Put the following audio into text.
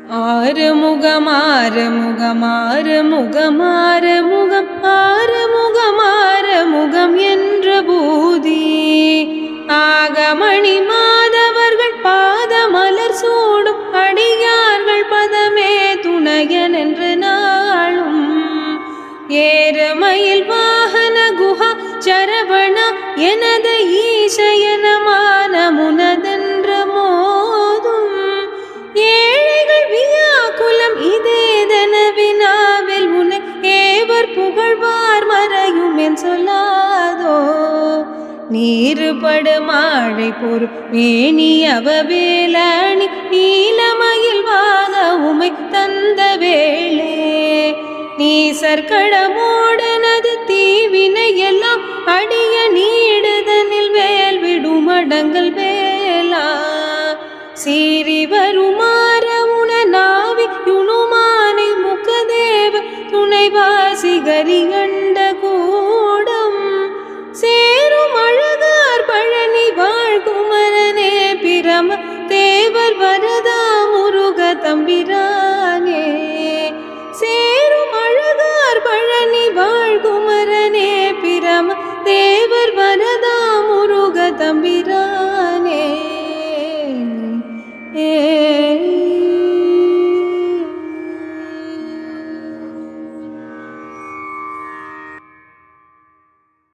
ஆறுமுகம் ஆறுமுகம் ஆறுமுகம் ஆறுமுகம் ஆறுமுகம் ஆறுமுகம் என்ற பூதி ஆகமணி மாதவர்கள் பாதமலர் சூடும் அடியார்கள் பதமே துணையன் என்று நாளும் ஏறுமயில் வாகன குஹா சரவணா எனது ஈசயனமான முனதென்ற மோதும் ஏழைகள் வியாக்குலம் இதேதென வினாவில் உன்னை ஏவர் புகழ்வார் மறையும் என் சொல்லாதோ நீருபடு மாழை பொறு மேனி அவவேலணி நீலமயில் வாக உமை தந்த வேளே நீசற்கடமோடனது தீவினை எல்லாம் அடிய நீடுதனில் வேல் விடும் அடங்கல் வேலா சீறி வருமாற உன நாவி யுணுமானை முகதேவ துணைவாசி கரிகண்ட கூடம் சேரும் அழகார் பழனி வாழ்குமரனே பிரம தேவர் வரதா முருக தம்பிரானே சேரும் அழகார் பழனி வாழ்குமரனே பிரம தேவர் வரதா முருக தம்பிரா